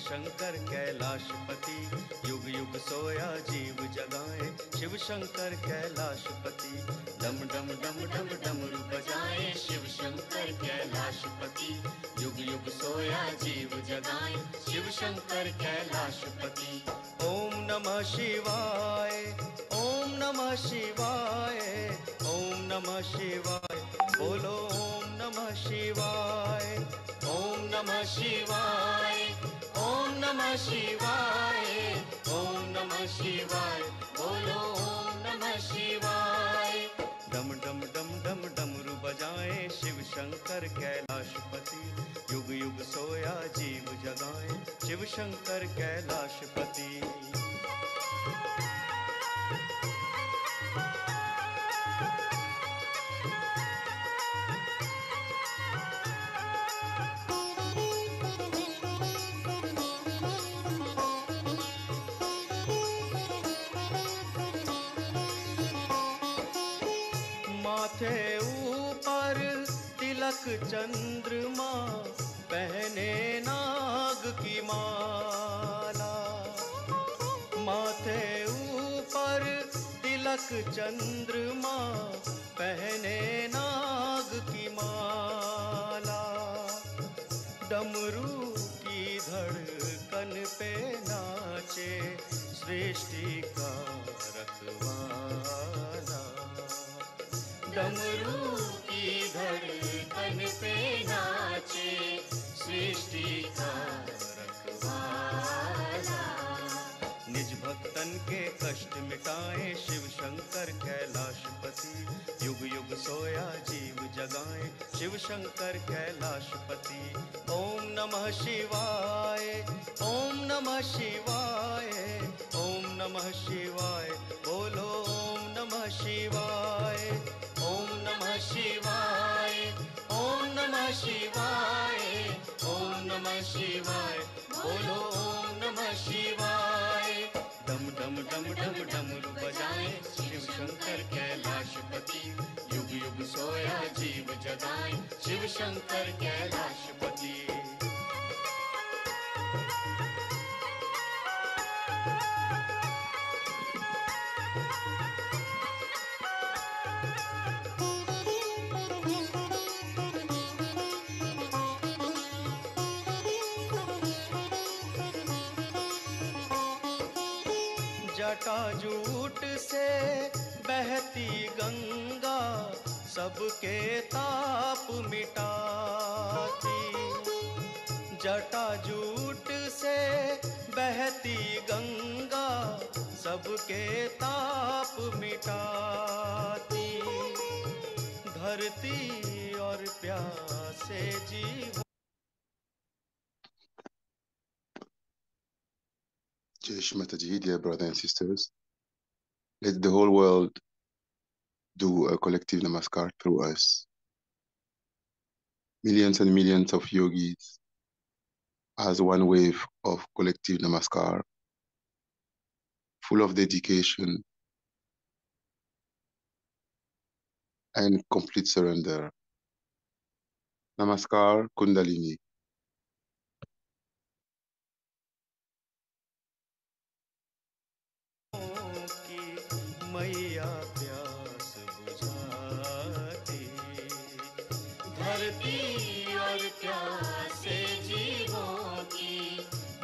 शंकर कैलाशपति, युग युग सोया जीव जगाए शिव शंकर कैलाशपति। डम डम डम डम डमरू बजाए शिव शंकर कैलाशपति, युग युग सोया जीव जगाए शिव शंकर कैलाशपति। ओम नमः शिवाय, ओम नमः शिवाय, ओम नमः शिवाय, बोलो ओम नमः शिवाय। ओम नमः शिवाय, ओम नमः शिवाय, ओम नमः शिवाय, बोलो ओम नमः शिवाय। डम डम डम डम डमरू बजाए शिव शंकर कैलाशपति, युग युग सोया जीव जगाए शिव शंकर कैलाशपति। माथे ऊपर तिलक चंद्रमा, पहने नाग की माला। माथे ऊपर तिलक चंद्रमा, पहने नाग की माला। डमरू की धड़कन पे नाचे सृष्टि का रखवाला। डमरू की धड़कन पे नाचे सृष्टि का रखवाला। निज भक्तन के कष्ट मिटाए शिव शंकर कैलाशपति, युग युग सोया जीव जगाए शिव शंकर कैलाशपति। ओम नमः शिवाय, ओम नमः शिवाय, ओम नमः शिवाय, बोलो ओम नमः शिवाय। ओम नमः शिवाय, ओम नमः शिवाय, ओम नमः शिवाय, बोलो ओम नमः शिवाय। डम डम डम डम डमरू बजाए शिव शंकर कैलाशपति, युग युग सोया जीव जगाए शिव शंकर कैलाशपति। जटाजूट से बहती गंगा, सबके ताप मिटाती। जटाजूट से बहती गंगा, सबके ताप मिटाती। धरती और प्यासे जीव। Jai Shri Mataji, dear brothers and sisters. Let the whole world do a collective namaskar through us. Millions and millions of yogis as one wave of collective namaskar, full of dedication and complete surrender. Namaskar Kundalini. मैया प्यास बुझाती। धरती और प्यासे जीवों की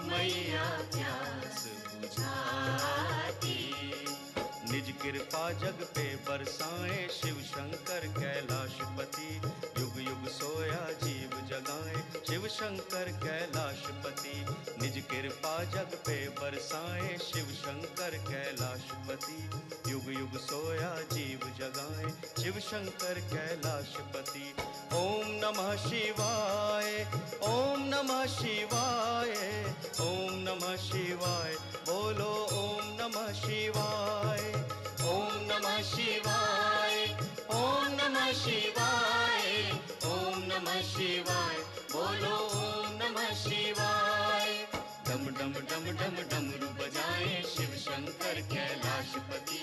मैया प्यास बुझाती। निज कृपा जग पे बरसाए शिव शंकर कैलाशपति, युग युग सोया जीव जगाए शिव शंकर कैलाशपति। निज कृपा जग पे बरसाए शिव शंकर कैलाशपति, युग युग सोया जीव जगाए शिव शंकर कैलाशपति। ओम नमः शिवाय, ओम नमः शिवाय, ओम नमः शिवाय, बोलो ओम नमः शिवाय। ओम नमः शिवाय, ओम नमः शिवाय, ओम नमः शिवाय, बोलो ओम नमः शिवाय। डम डम डम डम डमरू बजाए शिव शंकर कैलाशपति,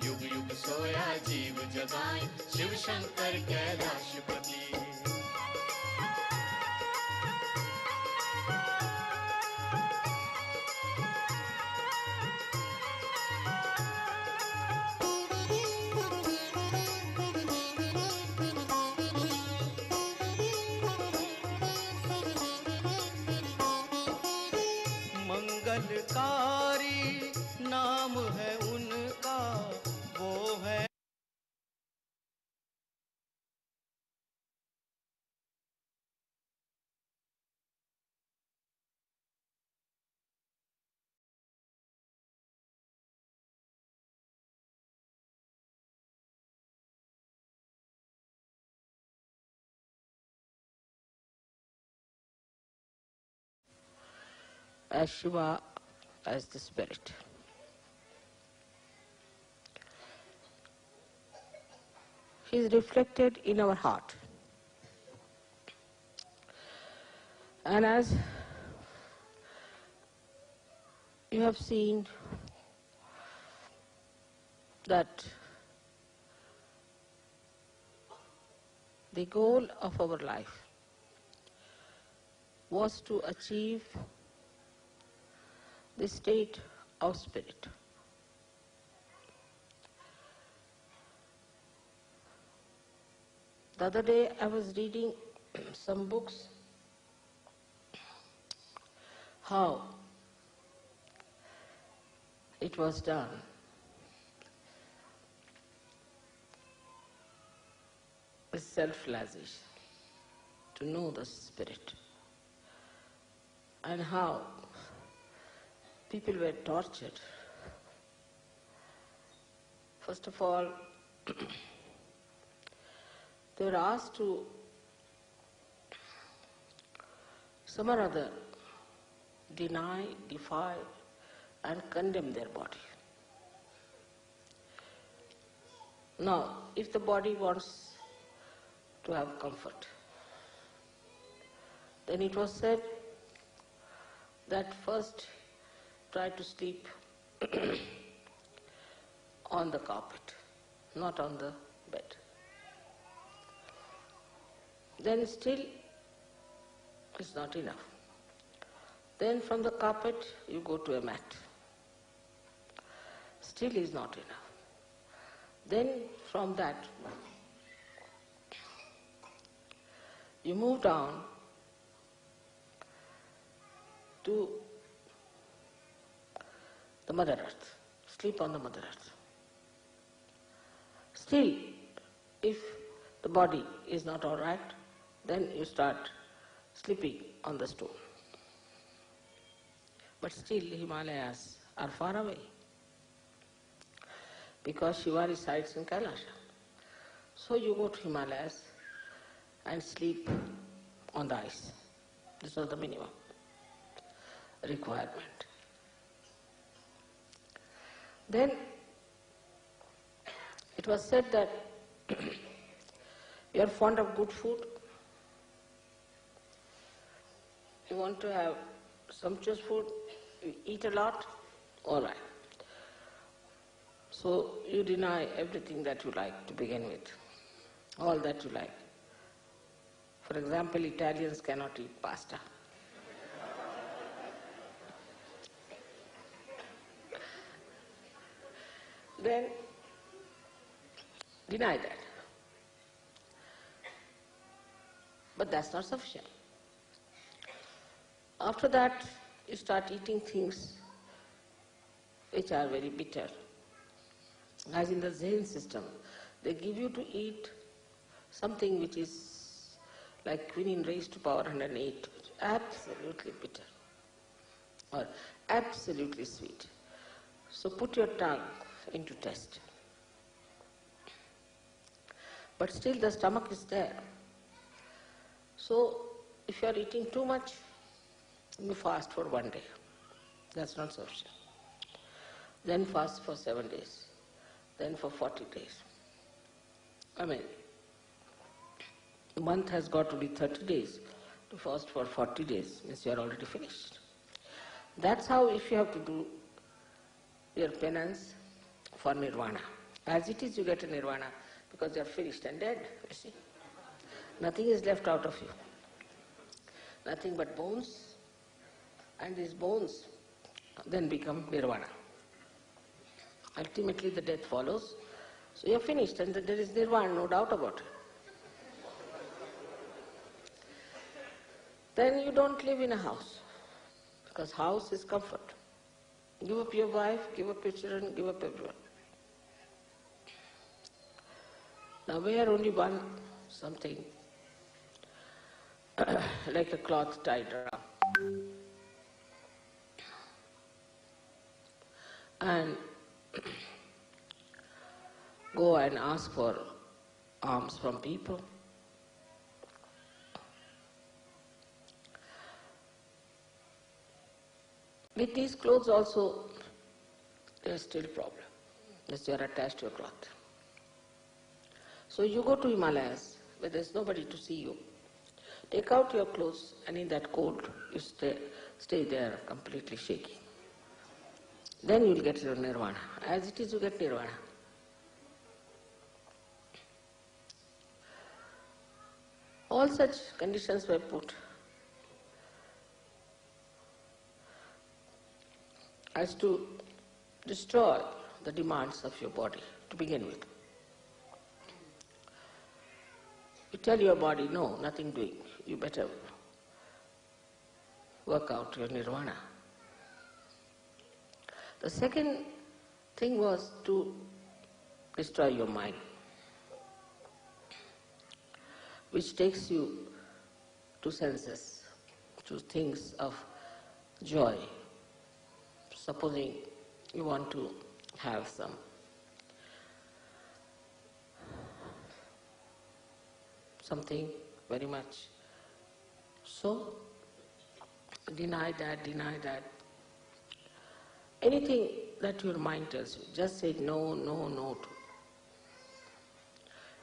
युग युग सोया जीव जगाए Shiv Shankar Kailashpati. as Shiva as the spirit. He is reflected in our heart. And as you have seen that the goal of our life was to achieve the state of spirit. The other day I was reading some books how it was done. With self-realization, to know the spirit, and how people were tortured. First of all, they were asked to some or other deny, defy, and condemn their body. Now, if the body wants to have comfort, then it was said that first try to sleep on the carpet, not on the bed. Then still it's not enough. Then from the carpet you go to a mat. Still is not enough. Then from that you move down to the Mother Earth, sleep on the Mother Earth. Still, if the body is not all right, then you start sleeping on the stone. But still Himalayas are far away, because Shiva resides in Kailasha. So you go to Himalayas and sleep on the ice. This was the minimum requirement. Then it was said that you are fond of good food, you want to have sumptuous food, you eat a lot, all right. So you deny everything that you like to begin with, all that you like. For example, Italians cannot eat pasta. Then deny that. But that's not sufficient. After that, you start eating things which are very bitter. As in the Zen system, they give you to eat something which is like quinine raised to power 108, absolutely bitter or absolutely sweet. So put your tongue into test. But still the stomach is there. So if you are eating too much, you fast for 1 day. That's not sufficient. Then fast for 7 days. Then for 40 days. I mean, the month has got to be 30 days. To fast for 40 days means you are already finished. That's how if you have to do your penance for nirvana. As it is, you get a nirvana because you are finished and dead, you see. Nothing is left out of you. Nothing but bones, and these bones then become nirvana. Ultimately the death follows, so you are finished and there is nirvana, no doubt about it. Then you don't live in a house, because house is comfort. Give up your wife, give up your children, give up everyone. Now wear only one something like a cloth tied around. And go and ask for alms from people. With these clothes also, there is still problem, because you are attached to your cloth. So you go to Himalayas, where there is nobody to see you. Take out your clothes, and in that cold, you stay there completely shaking. Then you will get your nirvana. As it is, you get nirvana. All such conditions were put as to destroy the demands of your body to begin with. You tell your body, no, nothing doing, you better work out your nirvana. The second thing was to destroy your mind, which takes you to senses, to things of joy. Supposing you want to have something very much. So, deny that. Anything that your mind tells you, just say no, no, no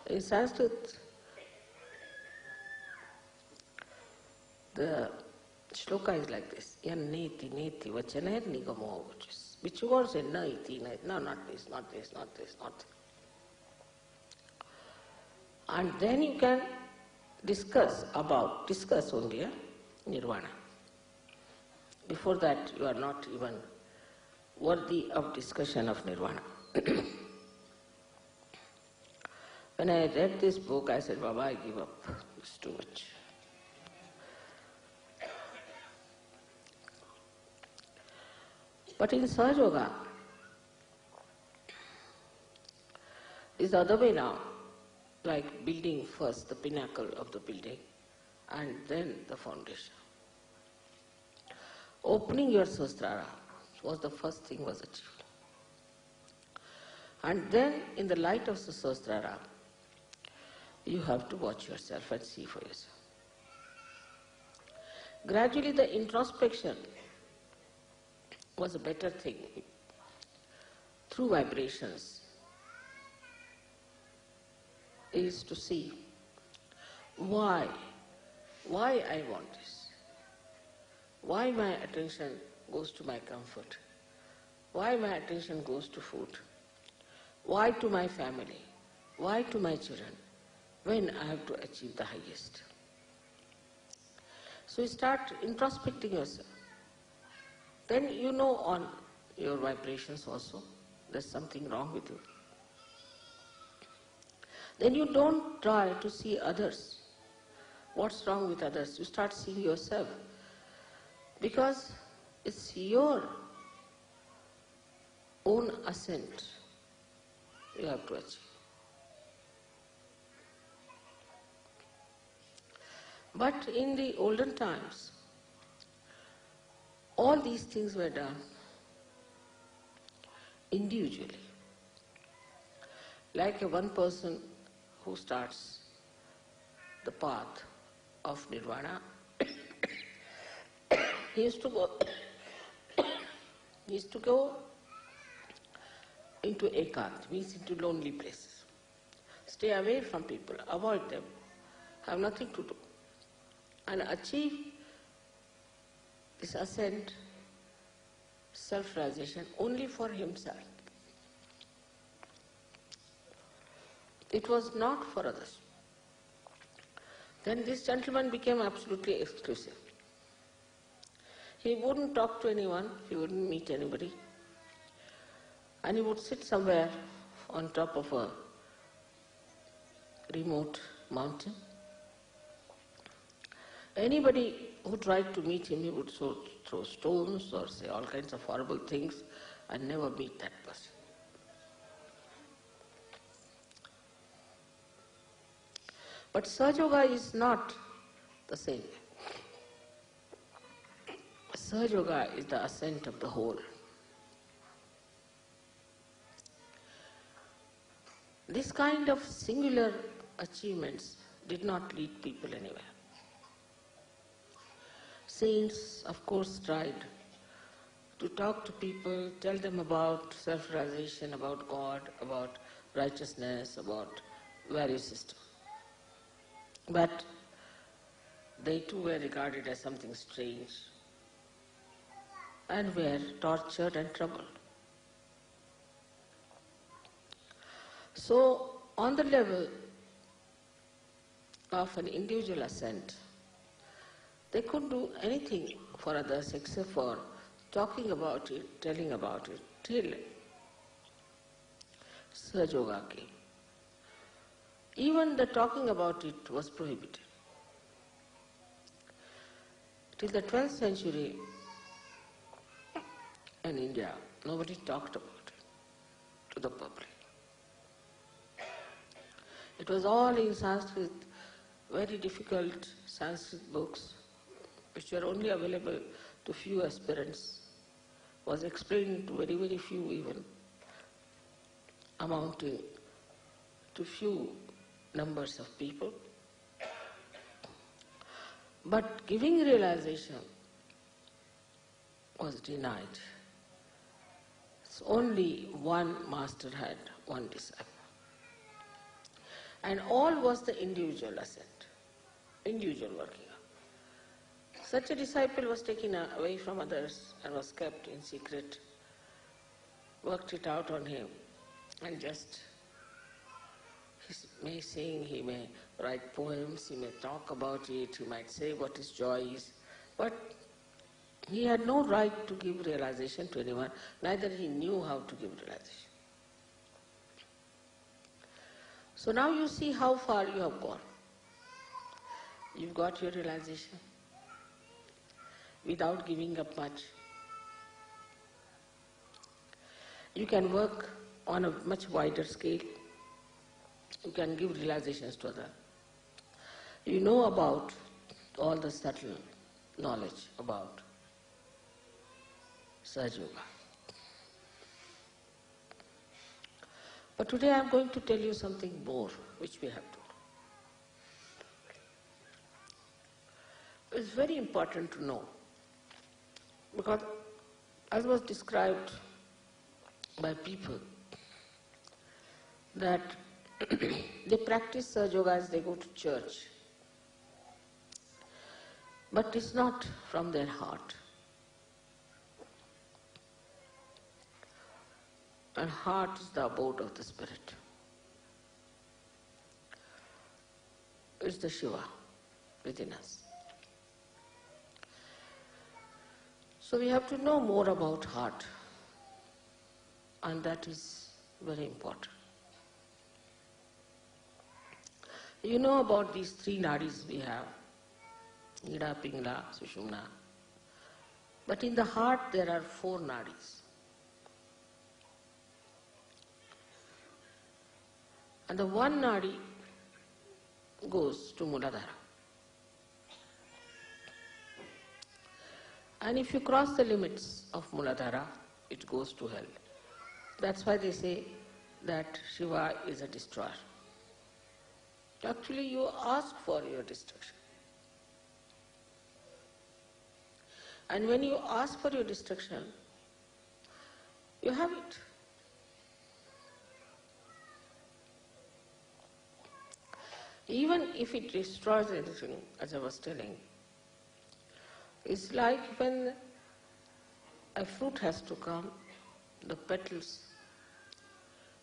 to. In Sanskrit, the shloka is like this: yan neti neti vachaner nigamo vachis. Which you won't say no iti, no, not this, not this, not this, not this. And then you can discuss only nirvana. Before that, you are not even worthy of discussion of nirvana. When I read this book, I said, Baba, I give up. It's too much. But in Sahaja Yoga, it's the other way now, like building first the pinnacle of the building and then the foundation. Opening your Sahasrara was the first thing was achieved. And then in the light of the Sahasrara, you have to watch yourself and see for yourself. Gradually the introspection was a better thing. Through vibrations is to see why I want this, why my attention goes to my comfort, why my attention goes to food, why to my family, why to my children, when I have to achieve the highest. So you start introspecting yourself. Then you know on your vibrations also there's something wrong with you. Then you don't try to see others. What's wrong with others? You start seeing yourself. Because it's your own ascent you have to achieve. But in the olden times, all these things were done individually. Like one person who starts the path of nirvana, he used to go into ekant, means into lonely places. Stay away from people, avoid them, have nothing to do, and achieve this ascent, self-realization only for himself. It was not for others. Then this gentleman became absolutely exclusive. He wouldn't talk to anyone, he wouldn't meet anybody, and he would sit somewhere on top of a remote mountain. Anybody who tried to meet him, he would throw stones or say all kinds of horrible things and never meet that person. But Sahaja Yoga is not the same. Sahaja Yoga is the ascent of the whole. This kind of singular achievements did not lead people anywhere. Saints, of course, tried to talk to people, tell them about self-realization, about God, about righteousness, about value system. But they too were regarded as something strange and were tortured and troubled. So, on the level of an individual ascent, they couldn't do anything for others except for talking about it, telling about it, till Sahaja came. Even the talking about it was prohibited. Till the 12th century in India, nobody talked about it to the public. It was all in Sanskrit, very difficult Sanskrit books, which were only available to few aspirants, was explained to very, very few even, amounting to few numbers of people. But giving realization was denied. So only one master had one disciple. And all was the individual ascent, individual working up. Such a disciple was taken away from others and was kept in secret, worked it out on him, and just he may sing, he may write poems, he may talk about it, he might say what his joy is, but he had no right to give realization to anyone, neither he knew how to give realization. So now you see how far you have gone. You've got your realization without giving up much. You can work on a much wider scale. You can give realizations to others. You know about all the subtle knowledge about Sahaja. But today I am going to tell you something more which we have to do. It's very important to know, because as was described by people, that they practice Sahaja as they go to church, but it's not from their heart. And heart is the abode of the spirit. It's the Shiva within us. So we have to know more about heart, and that is very important. You know about these three nadis we have, Ida, Pingala, Sushumna. But in the heart there are four nadis. And the one nadi goes to Muladhara. And if you cross the limits of Muladhara, it goes to hell. That's why they say that Shiva is a destroyer. Actually, you ask for your destruction. And when you ask for your destruction, you have it. Even if it destroys anything, as I was telling, it's like when a fruit has to come, the petals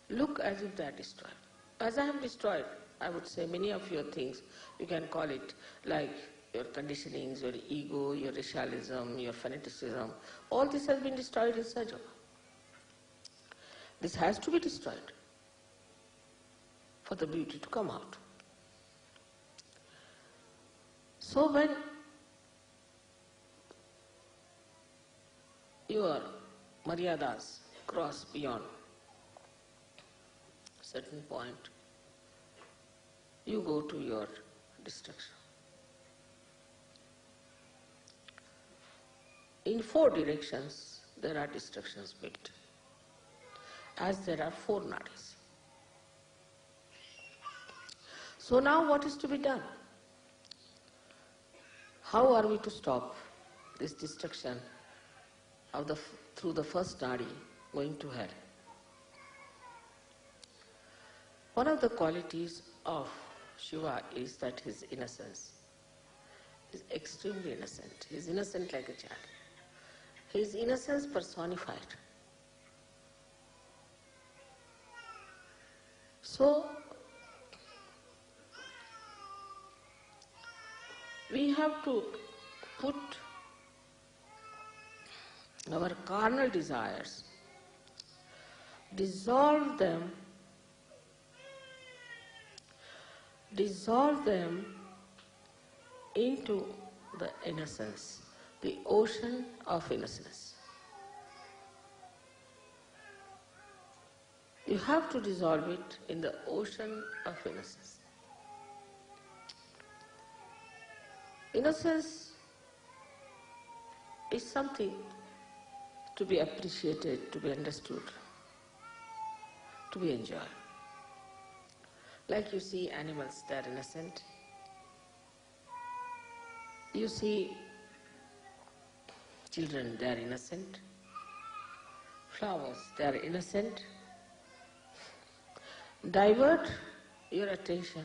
look as if they are destroyed. As I have destroyed, I would say, many of your things, you can call it like your conditionings, your ego, your racialism, your fanaticism, all this has been destroyed in Sahaja. This has to be destroyed for the beauty to come out. So when your maryadas cross beyond a certain point, you go to your destruction. In four directions there are destructions built, as there are four nadis. So now what is to be done? How are we to stop this destruction of the through the first nadi going to hell. One of the qualities of Shiva is that his innocence. He is extremely innocent. He is innocent like a child. His innocence personified. So, we have to put our carnal desires, dissolve them into the innocence, the ocean of innocence. You have to dissolve it in the ocean of innocence. Innocence is something to be appreciated, to be understood, to be enjoyed. Like you see animals, they are innocent. You see children, they are innocent. Flowers, they are innocent. Divert your attention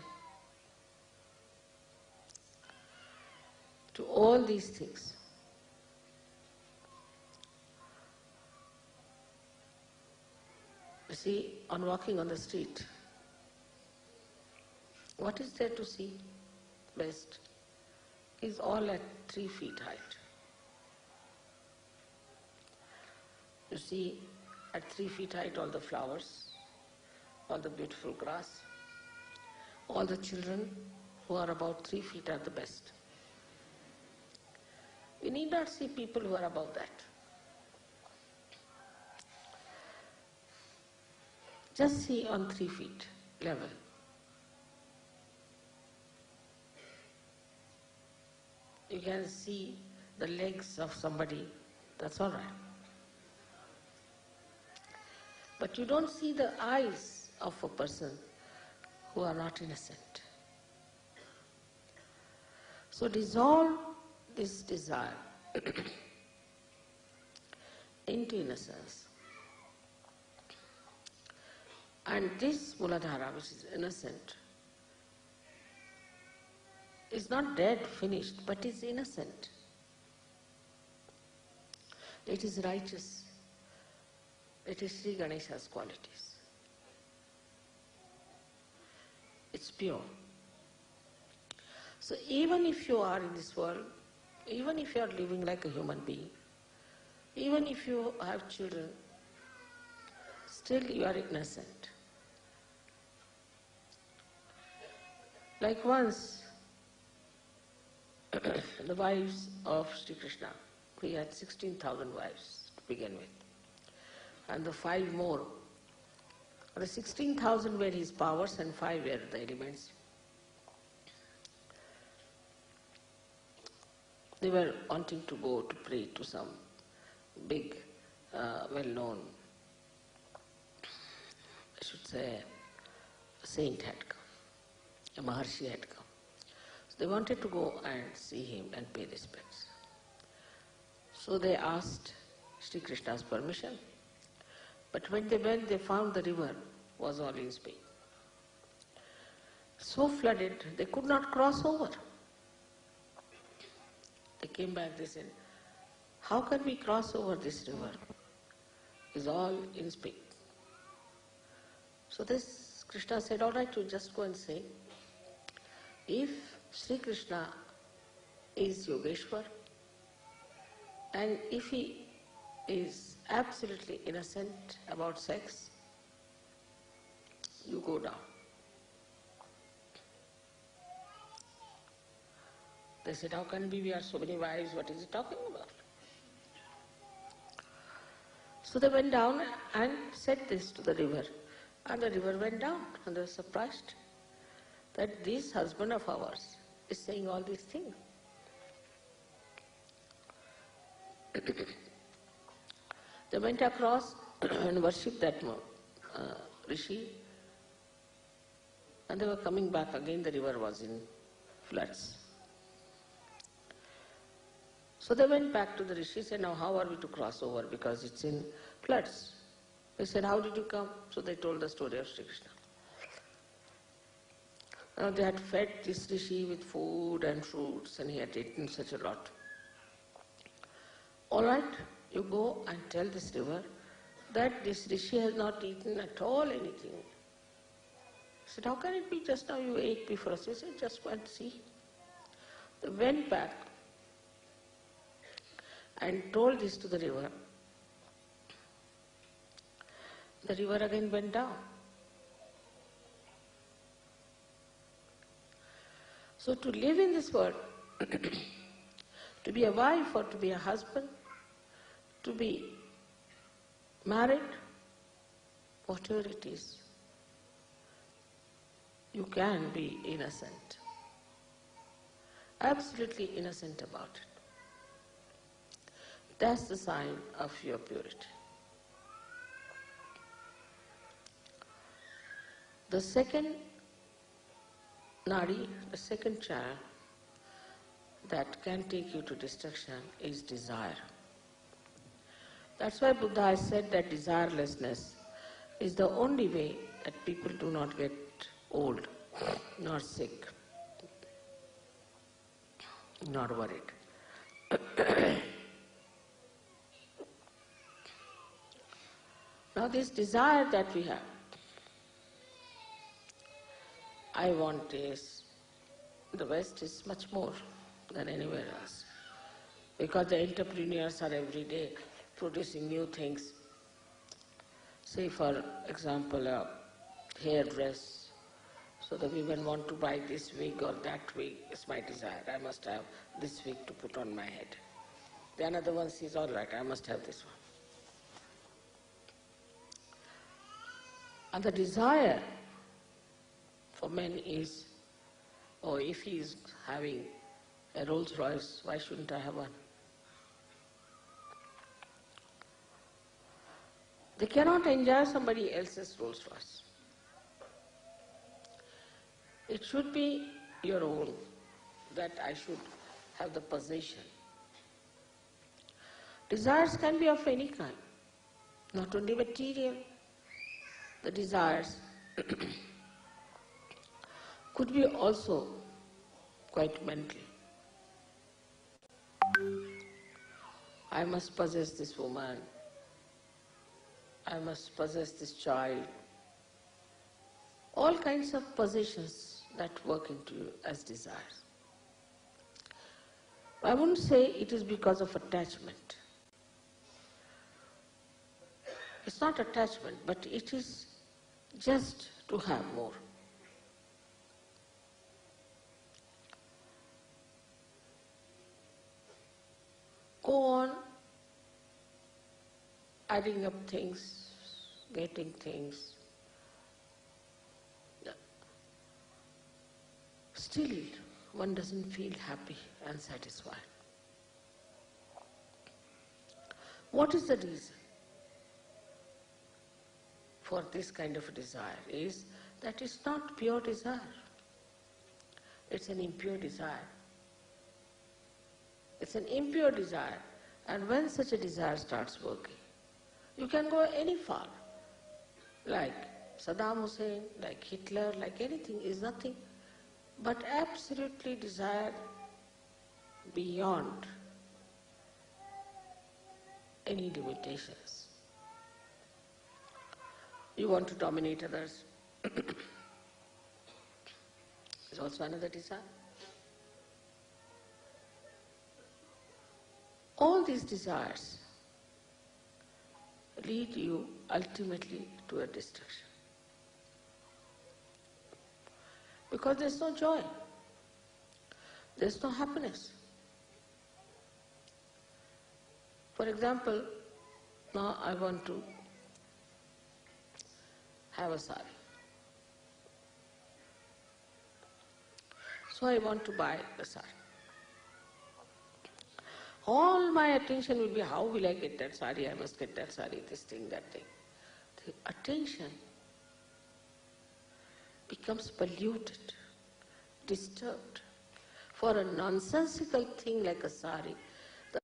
to all these things. You see, on walking on the street, what is there to see best is all at 3 feet height. You see at 3 feet height all the flowers, all the beautiful grass, all the children who are about 3 feet are the best. We need not see people who are above that. Just see on 3 feet level. You can see the legs of somebody, that's all right. But you don't see the eyes of a person who are not innocent. So dissolve this desire into innocence. And this Muladhara, which is innocent, is not dead, finished, but is innocent. It is righteous. It is Sri Ganesha's qualities. It's pure. So even if you are in this world, even if you are living like a human being, even if you have children, still you are innocent. Like once, the wives of Sri Krishna, he had 16,000 wives to begin with, and the 5 more. The 16,000 were his powers and 5 were the elements. They were wanting to go to pray to some big, well-known, I should say, a saint had come, a Maharshi had come. So they wanted to go and see him and pay respects. So they asked Sri Krishna's permission. But when they went, they found the river was all in speed. So flooded, they could not cross over. They came back, they said, how can we cross over this river? It's all in speed. So this Krishna said, all right, you just go and say, if Sri Krishna is Yogeshwar, and if he is absolutely innocent about sex, you go down. They said, how can we have so many wives, what is he talking about? So they went down and said this to the river, and the river went down, and they were surprised that this husband of ours is saying all these things. They went across and worshipped that rishi, and they were coming back again, the river was in floods. So they went back to the rishi and said, now how are we to cross over because it's in floods? They said, how did you come? So they told the story of Sri Krishna. Now they had fed this rishi with food and fruits and he had eaten such a lot. All right, you go and tell this river that this rishi has not eaten at all anything. He said, how can it be? Just now you ate before us. He said, just go and see. They went back and told this to the river. The river again went down. So to live in this world, to be a wife or to be a husband, to be married, whatever it is, you can be innocent, absolutely innocent about it. That's the sign of your purity. The second nadi, the second channel that can take you to destruction is desire. That's why Buddha has said that desirelessness is the only way that people do not get old, nor sick, nor worried. Now this desire that we have, I want this, the West is much more than anywhere else because the entrepreneurs are every day producing new things. Say for example a hairdress, so the women want to buy this wig or that wig, is my desire, I must have this wig to put on my head. The another one says, all right, I must have this one. And the desire for men is, oh, if he is having a Rolls Royce, why shouldn't I have one? They cannot enjoy somebody else's Rolls Royce. It should be your own, that I should have the possession. Desires can be of any kind, not only material. The desires could be also quite mental. I must possess this woman, I must possess this child. All kinds of possessions that work into you as desires. I wouldn't say it is because of attachment. It's not attachment, but it is just to have more. Go on adding up things, getting things. Still, one doesn't feel happy and satisfied. What is the reason for this kind of desire? Is that it's not pure desire. It's an impure desire. It's an impure desire, and when such a desire starts working, you can go any far. Like Saddam Hussein, like Hitler, like anything, is nothing but absolutely desire beyond any limitations. You want to dominate others. It's also another desire. All these desires lead you ultimately to a destruction. Because there's no joy, there's no happiness. For example, now I want to have a sari. So I want to buy a sari. All my attention will be, how will I get that sari? I must get that sari, this thing, that thing. The attention becomes polluted, disturbed. For a nonsensical thing like a sari, the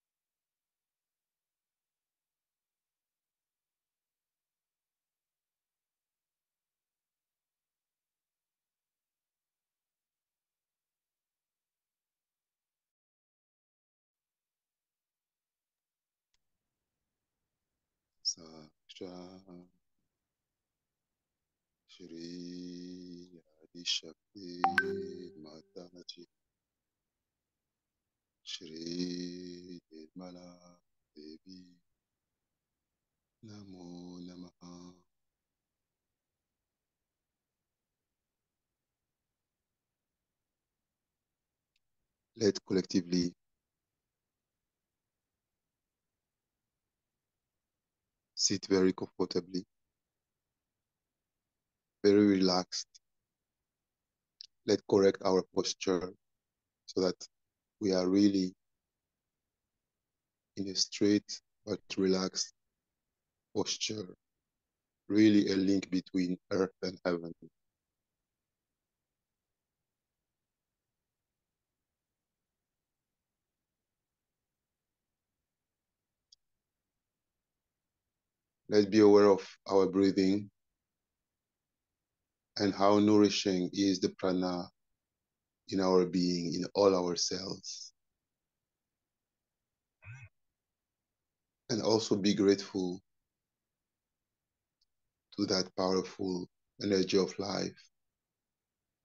Sahaja Shri Adishakti Mataji Shri Nirmala Devi Namo Namaha. Let collectively sit very comfortably, very relaxed. Let's correct our posture so that we are really in a straight but relaxed posture, really a link between earth and heaven. Let's be aware of our breathing and how nourishing is the prana in our being, in all our cells. And also be grateful to that powerful energy of life,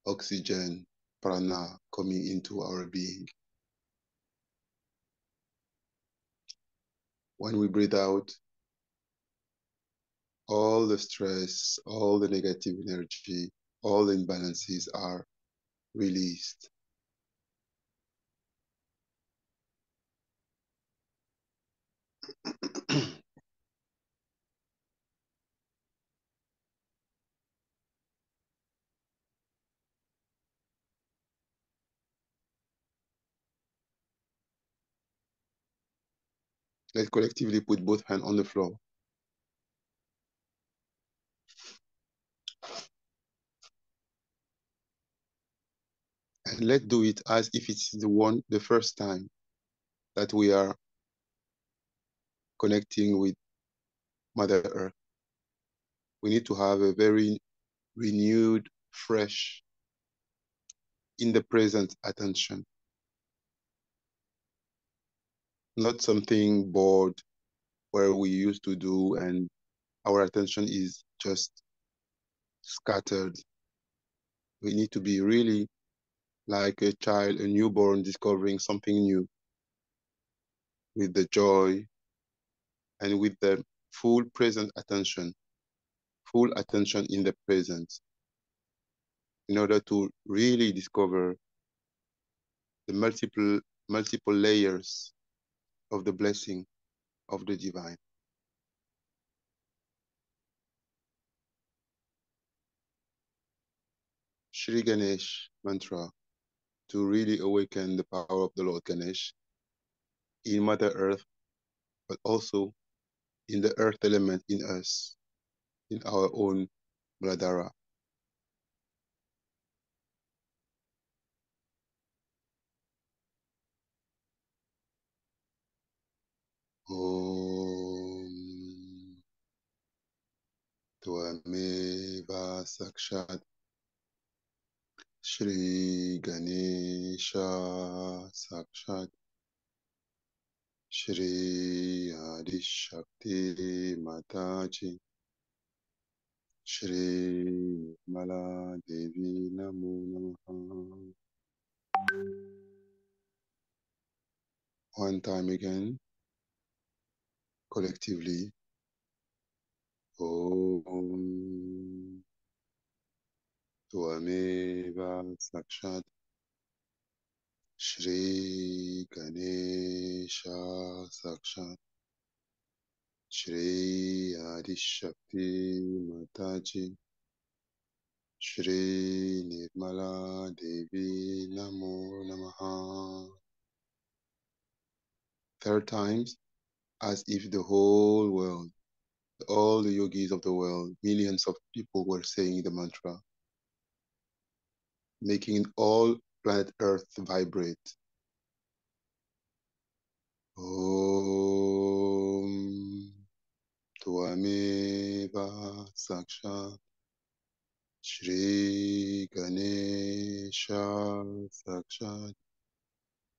oxygen, prana coming into our being. When we breathe out, all the stress, all the negative energy, all the imbalances are released. Let's collectively put both hands on the floor. And let's do it as if it's the first time that we are connecting with Mother Earth. We need to have a very renewed, fresh, in the present attention. Not something bored where we used to do and our attention is just scattered. We need to be really like a child, a newborn discovering something new with the joy and with the full present attention, full attention in the present in order to really discover the multiple layers of the blessing of the divine. Shri Ganesh mantra to really awaken the power of the Lord Ganesh in Mother Earth, but also in the earth element in us, in our own Muladhara. Om Tvameva Sakshat Shri Ganesha Sakshat Shri Adishakti Mataji Shri Mala Devi Namo Namaha. One time again, collectively. Om Tvameva Sakshat Shri Ganesha Sakshat Shri Adishakti Mataji Shri Nirmala Devi Namo Namaha. Third times, as if the whole world, all the yogis of the world, millions of people were saying the mantra, making all planet Earth vibrate. Om Tvameva Sakshat Shri Ganesha Sakshat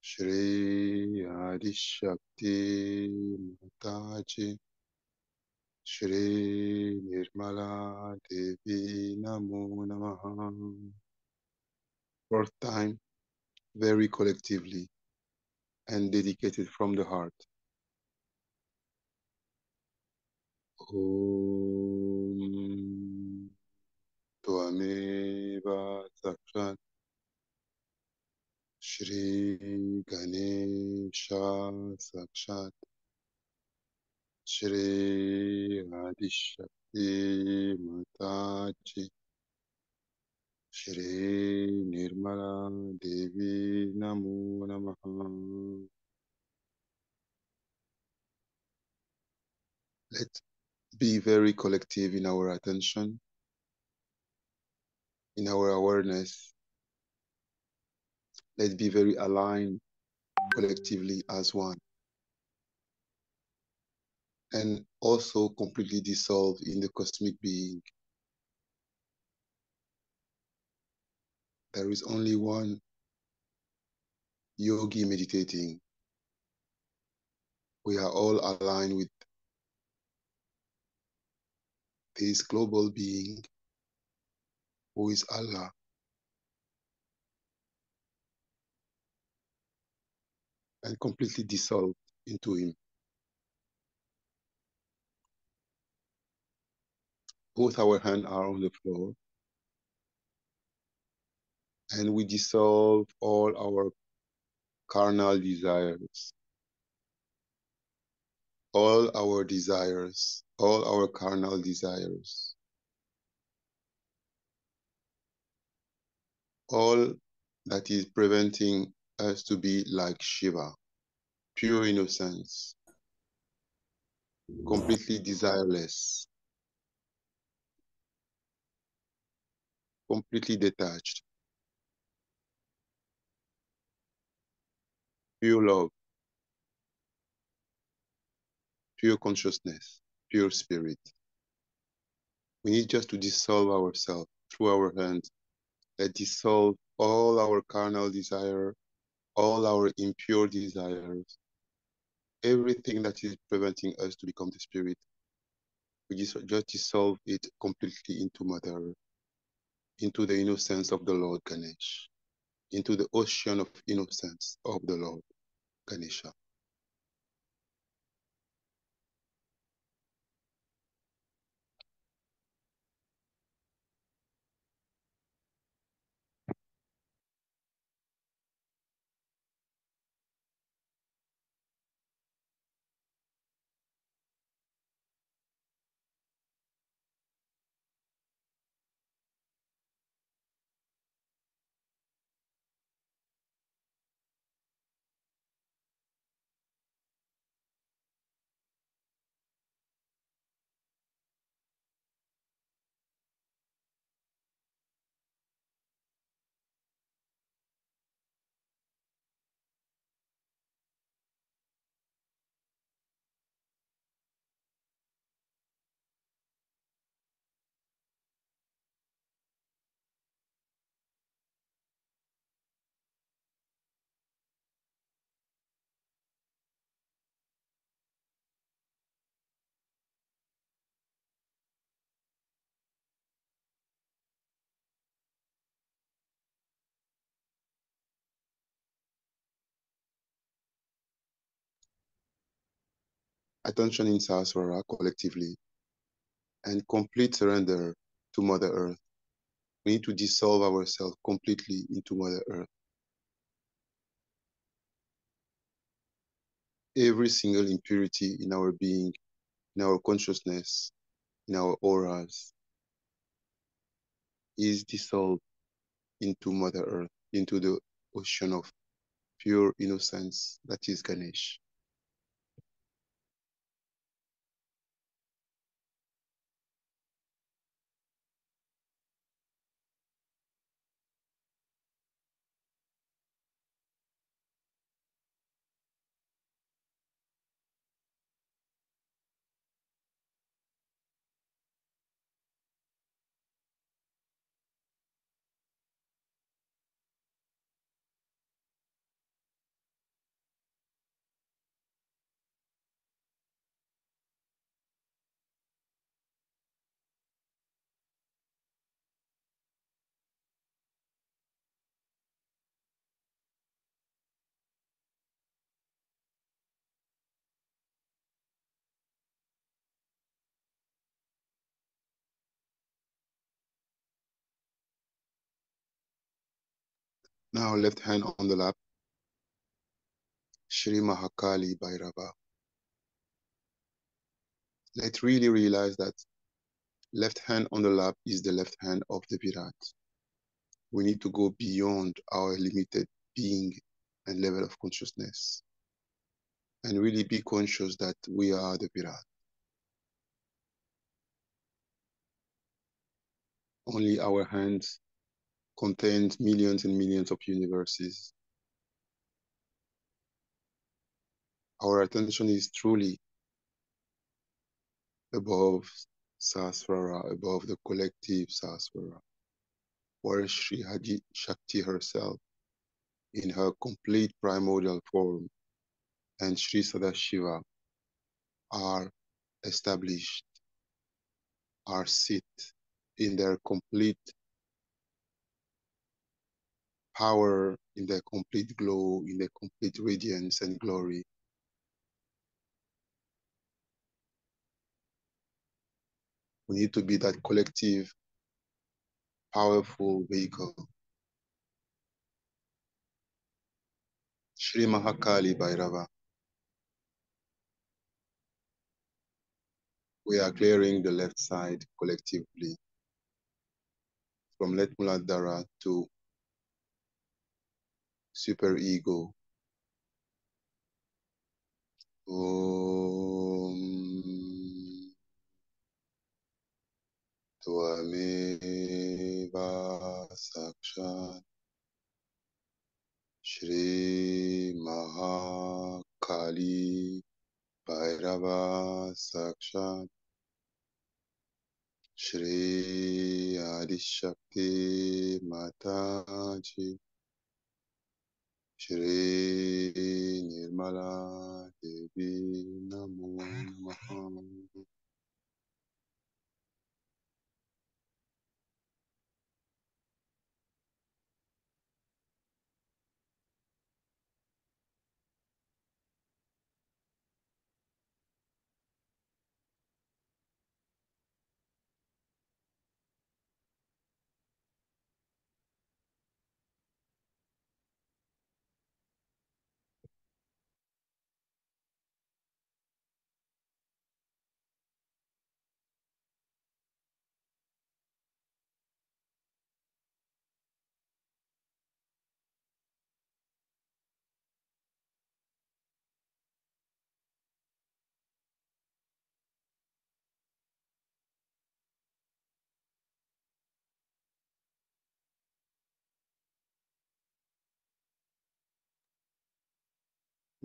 Shri Adishakti Mataji Shri Nirmala Devi Namo Namaha. Fourth time, very collectively and dedicated from the heart. Om Tvameva Sakshat Shri Ganesha Sakshat Shri Adishakti Mataji Shri Nirmala Devi Namo Namaha. Let's be very collective in our attention, in our awareness. Let's be very aligned collectively as one, and also completely dissolve in the cosmic being. There is only one yogi meditating. We are all aligned with this global being who is Allah, and completely dissolved into him. Both our hands are on the floor, and we dissolve all our carnal desires, all our desires, all our carnal desires, all that is preventing us to be like Shiva, pure innocence, completely desireless, completely detached, pure love, pure consciousness, pure spirit. We need just to dissolve ourselves through our hands. Let dissolve all our carnal desire, all our impure desires, everything that is preventing us to become the spirit. We just dissolve it completely into Mother Earth, into the innocence of the Lord Ganesh, into the ocean of innocence of the Lord Ganesha. Attention in Sahasrara collectively, and complete surrender to Mother Earth. We need to dissolve ourselves completely into Mother Earth. Every single impurity in our being, in our consciousness, in our auras, is dissolved into Mother Earth, into the ocean of pure innocence that is Ganesh. Now left hand on the lap, Shri Mahakali Bhairava. Let's really realize that left hand on the lap is the left hand of the Virat. We need to go beyond our limited being and level of consciousness and really be conscious that we are the Virat. Only our hands contains millions and millions of universes. Our attention is truly above Sahasrara, above the collective Sahasrara, where Sri Hadi Shakti herself, in her complete primordial form, and Sri Sadashiva are established, are sit in their complete power, in their complete glow, in their complete radiance and glory. We need to be that collective, powerful vehicle. Shri Mahakali Bhairava. We are clearing the left side collectively, from Let Muladhara to super ego. Om Tvameva Sakshat Shri Mahakali Bhairava Sakshat Shri Adishakti Mataji Shri Nirmala Devi Namo Namaha.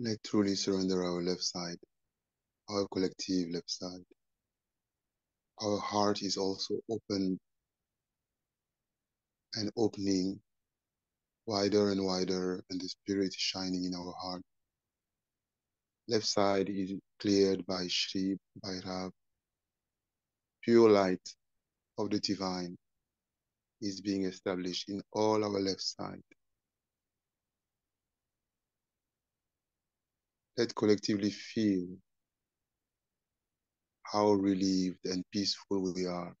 Let's truly surrender our left side, our collective left side. Our heart is also open and opening wider and wider, and the spirit is shining in our heart. Left side is cleared by Shri Bhairav. Pure light of the divine is being established in all our left side. Let's collectively feel how relieved and peaceful we are.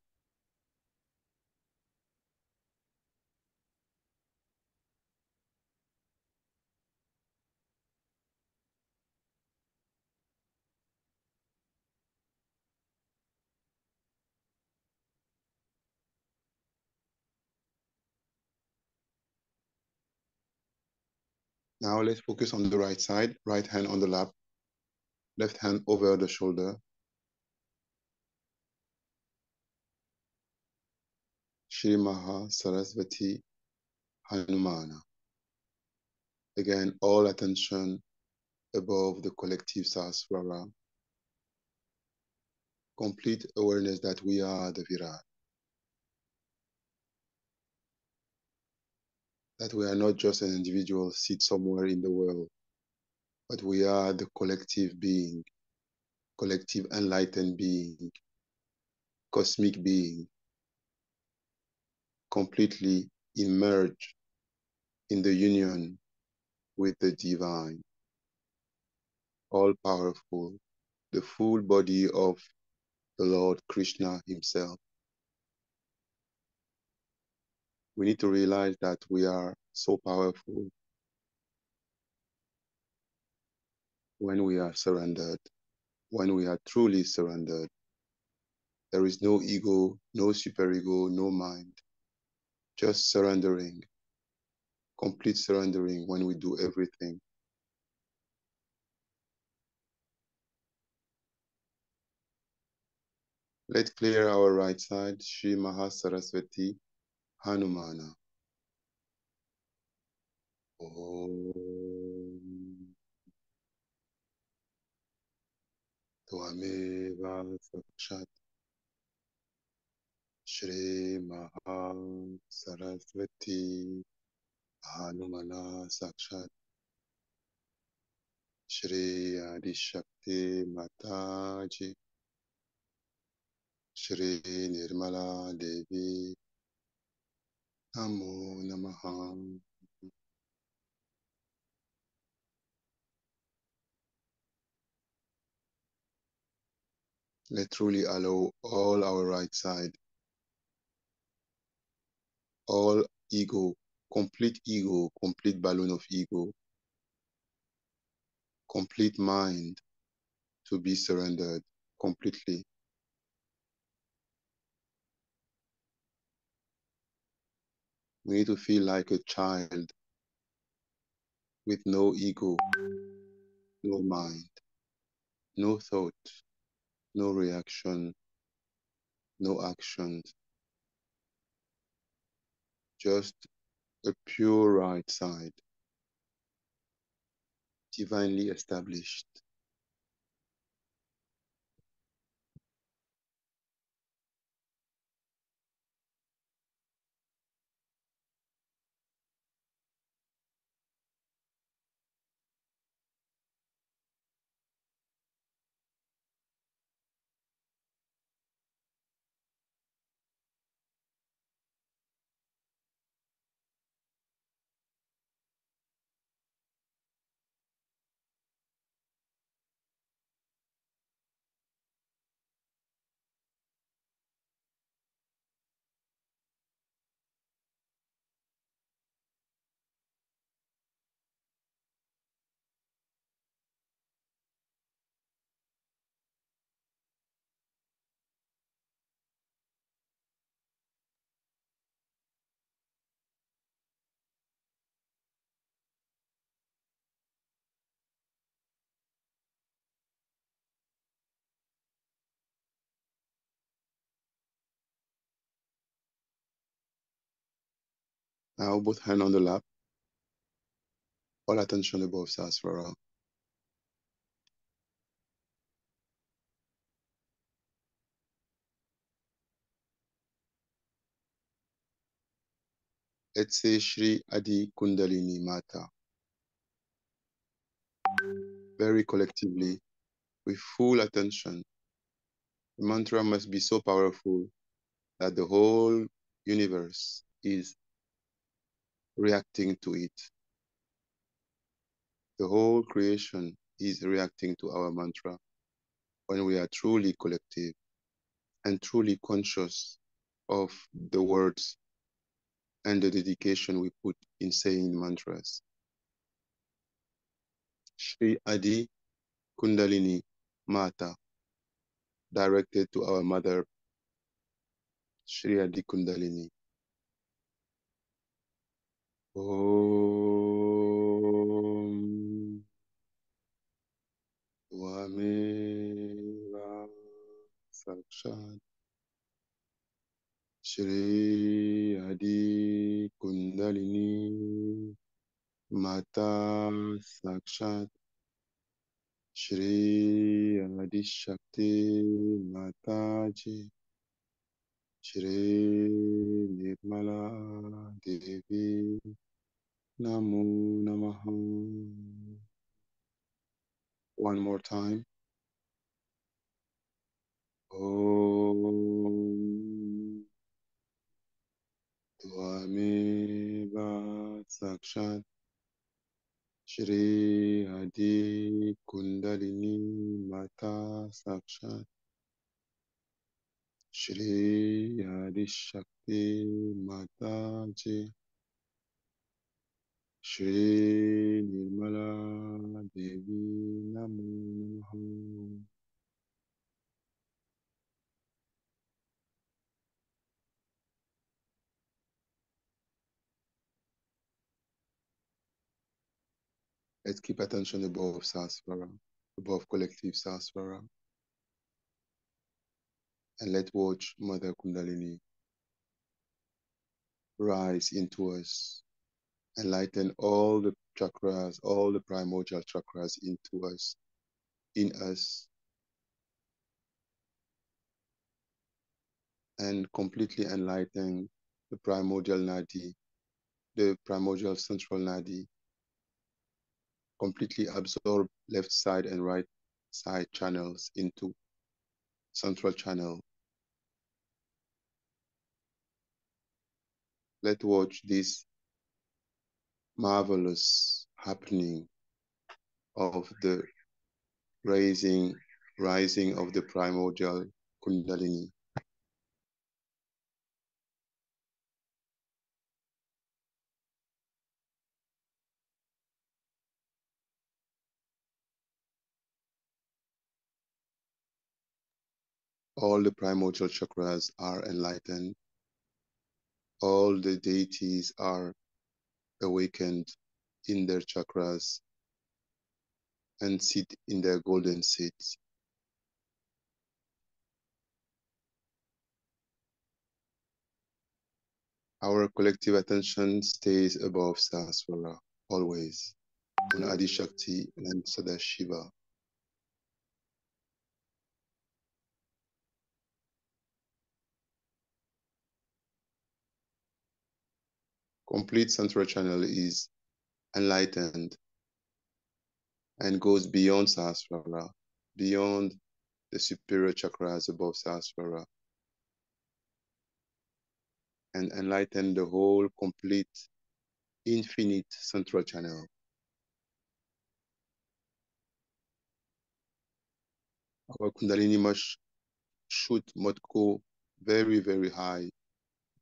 Now let's focus on the right side, right hand on the lap, left hand over the shoulder. Shri Maha Saraswati Hanumana. Again, all attention above the collective Sahasrara. Complete awareness that we are the Virat. That we are not just an individual sit somewhere in the world, but we are the collective being, collective enlightened being, cosmic being, completely immersed in the union with the divine, all powerful, the full body of the Lord Krishna himself. We need to realize that we are so powerful when we are surrendered, when we are truly surrendered. There is no ego, no superego, no mind, just surrendering, complete surrendering when we do everything. Let's clear our right side, Shri Mahasaraswati Hanumana. Om Tvameva Sakshat Shri Mahasaraswati Hanumana Sakshat Shri Adishakti Mataji Shri Nirmala Devi Namo Namaha. Let's truly allow all our right side, all ego, complete balloon of ego, complete mind to be surrendered completely. We need to feel like a child with no ego, no mind, no thought, no reaction, no action, just a pure right side, divinely established. Now both hands on the lap, all attention above Sasvara. Let's say Shri Adi Kundalini Mata, very collectively, with full attention. The mantra must be so powerful that the whole universe is reacting to it. The whole creation is reacting to our mantra when we are truly collective and truly conscious of the words and the dedication we put in saying mantras. Shri Adi Kundalini Mata, directed to our mother, Shri Adi Kundalini. Om Tvameva Sakshat Shri Adi Kundalini Mata Sakshat Shri Adi Shakti Mataji Shri Nirmala Devi Namo Namaha. One more time. Om Tvameva Sakshat Shri Adi Kundalini Mata Sakshat Shri Adi Shakti Mataji Shri Nirmala Devi Namo Namaha. Let's keep attention above Sahasrara, above collective Sahasrara, and let's watch Mother Kundalini rise into us, enlighten all the chakras, all the primordial chakras into us, in us, and completely enlighten the primordial nadi, the primordial central nadi, completely absorb left side and right side channels into central channel. Let's watch this marvelous happening of the rising of the primordial Kundalini. All the primordial chakras are enlightened. All the deities are awakened in their chakras and sit in their golden seats. Our collective attention stays above Sahasrara, always, on Adi Shakti and Sadashiva. Complete central channel is enlightened and goes beyond Sahasrara, beyond the superior chakras above Sahasrara, and enlighten the whole complete infinite central channel. Our Kundalini must go very, very high,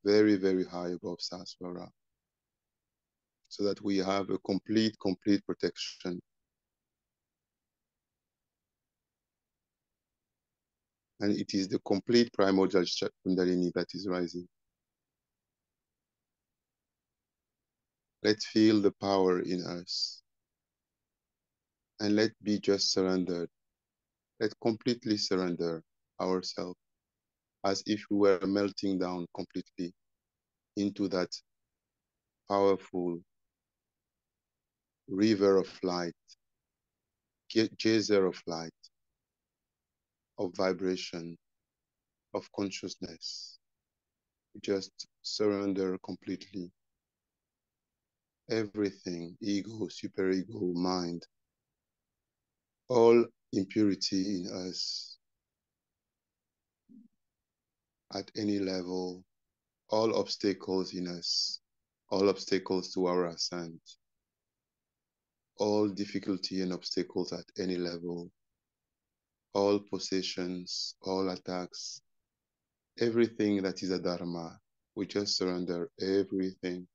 very, very high above Sahasrara, so that we have a complete protection. And it is the complete primordial Kundalini that is rising. Let's feel the power in us. And let's be just surrendered. Let's completely surrender ourselves as if we were melting down completely into that powerful river of light, geyser of light, of vibration, of consciousness. Just surrender completely. Everything, ego, superego, mind, all impurity in us at any level, all obstacles in us, all obstacles to our ascent, all difficulty and obstacles at any level, all possessions, all attacks, everything that is a dharma, we just surrender everything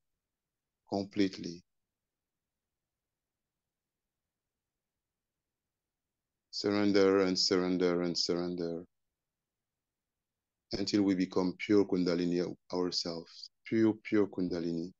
completely. Surrender and surrender and surrender until we become pure Kundalini ourselves, pure Kundalini.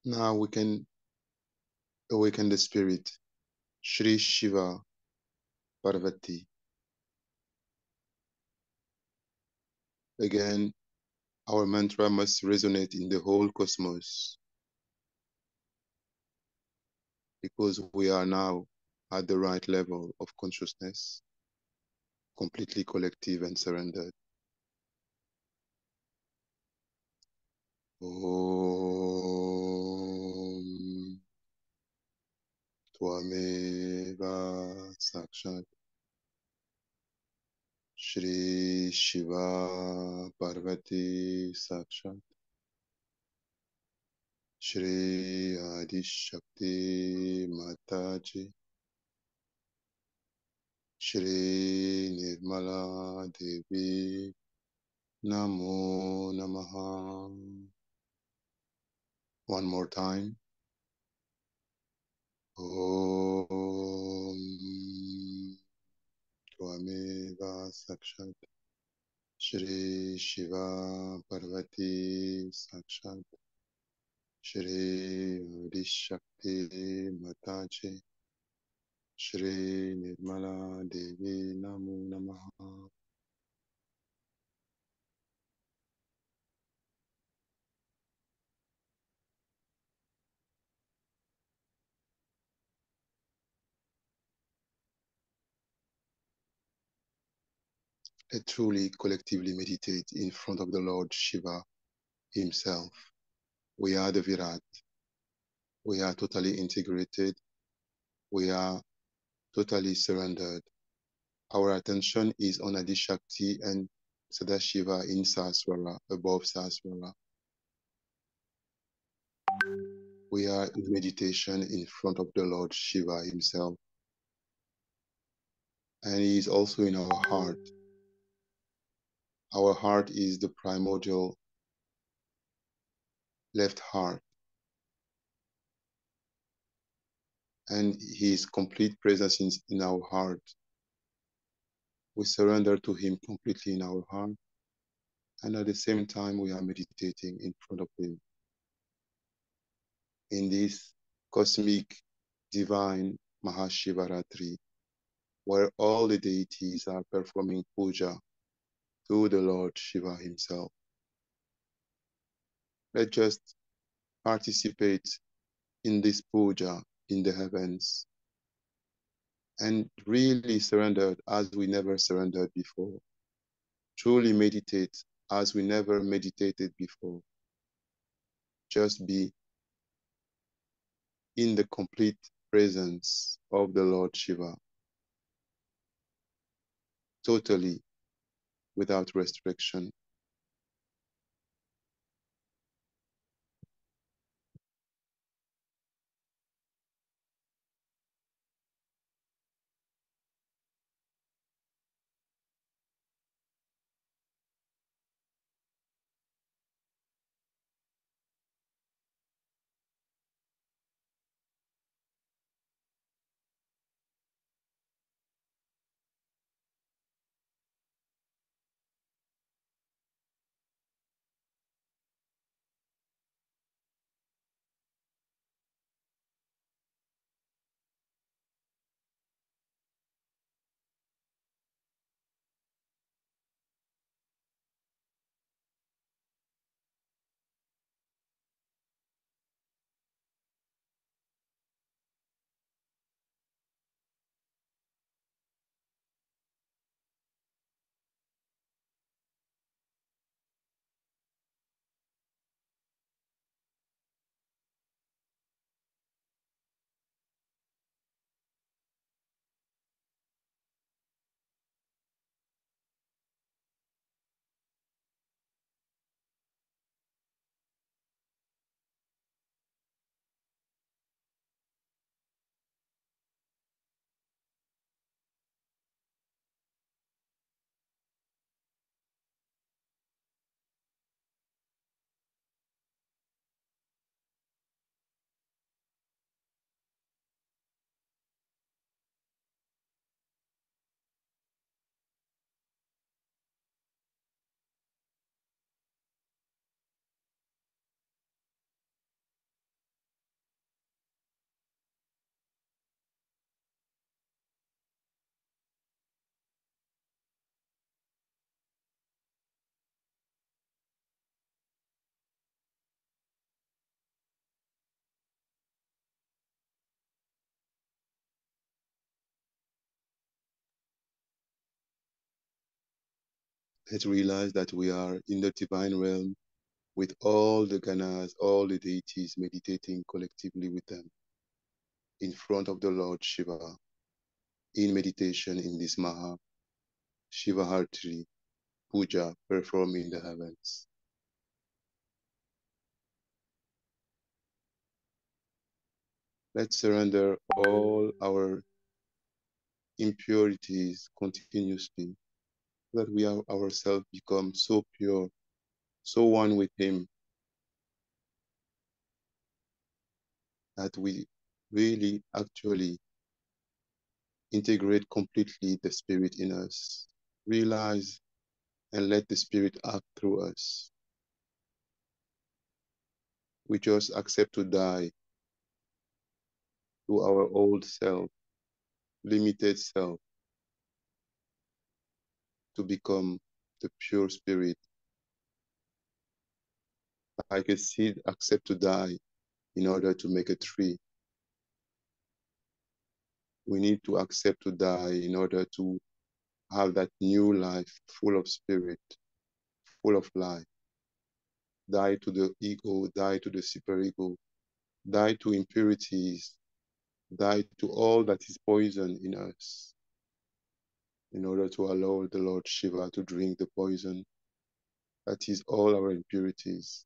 Now we can awaken the spirit. Shri Shiva Parvati. Again, our mantra must resonate in the whole cosmos because we are now at the right level of consciousness, completely collective and surrendered. Om Tvameva Sakshat Shri Shiva Parvati Sakshat Shri Adi Shakti Mataji Shri Nirmala Devi Namo Namaha. One more time. Om Tvameva Sakshat Shri Shiva Parvati Sakshat Shri Adi Shakti Mataji Shri Nirmala Devi Namo Namaha. Let's truly collectively meditate in front of the Lord Shiva himself. We are the Virat. We are totally integrated. We are totally surrendered. Our attention is on Adi Shakti and Sadashiva in Sahasrara, above Sahasrara. We are in meditation in front of the Lord Shiva himself. And he is also in our heart. Our heart is the primordial left heart. And his complete presence is in our heart. We surrender to him completely in our heart. And at the same time, we are meditating in front of him. In this cosmic, divine Mahashivaratri, where all the deities are performing puja to the Lord Shiva himself. Let's just participate in this puja in the heavens and really surrender as we never surrendered before. Truly meditate as we never meditated before. Just be in the complete presence of the Lord Shiva, totally without restriction. Let's realize that we are in the divine realm with all the Ganas, all the deities meditating collectively with them in front of the Lord Shiva in meditation in this Maha Shiva Hartri Puja performed in the heavens. Let's surrender all our impurities continuously, so that we ourselves become so pure, so one with Him, that we really actually integrate completely the Spirit in us. Realize and let the Spirit act through us. We just accept to die to our old self, limited self, to become the pure Spirit. Like a seed accept to die in order to make a tree. We need to accept to die in order to have that new life full of spirit, full of life. Die to the ego, die to the superego, die to impurities, die to all that is poison in us, in order to allow the Lord Shiva to drink the poison that is all our impurities.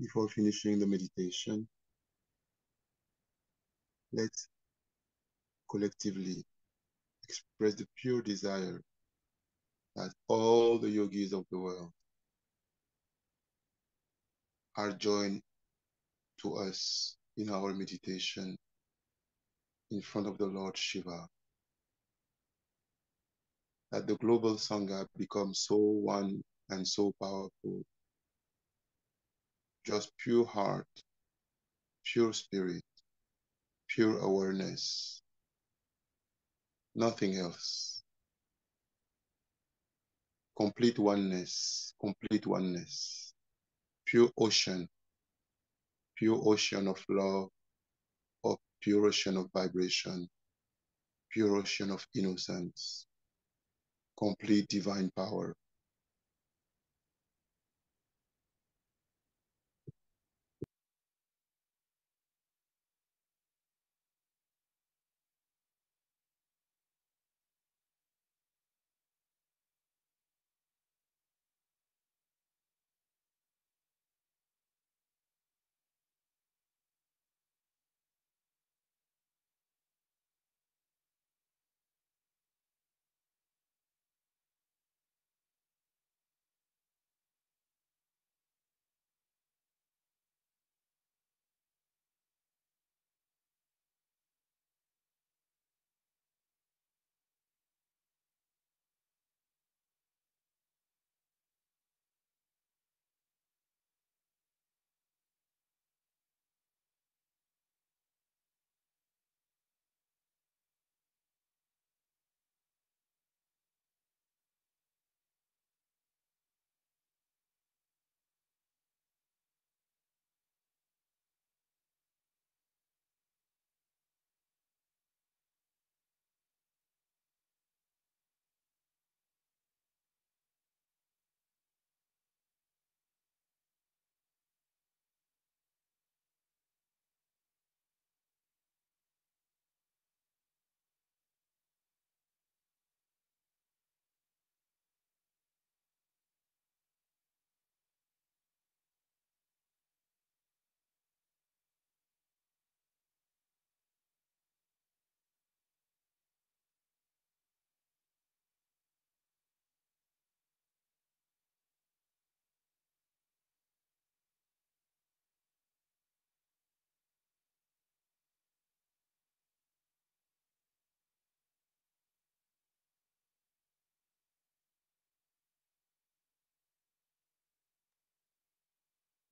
Before finishing the meditation, let's collectively express the pure desire that all the yogis of the world are joined to us in our meditation in front of the Lord Shiva, that the global Sangha becomes so one and so powerful, just pure heart, pure spirit, pure awareness, nothing else. Complete oneness, pure ocean of love, of pure ocean of vibration, pure ocean of innocence, complete divine power.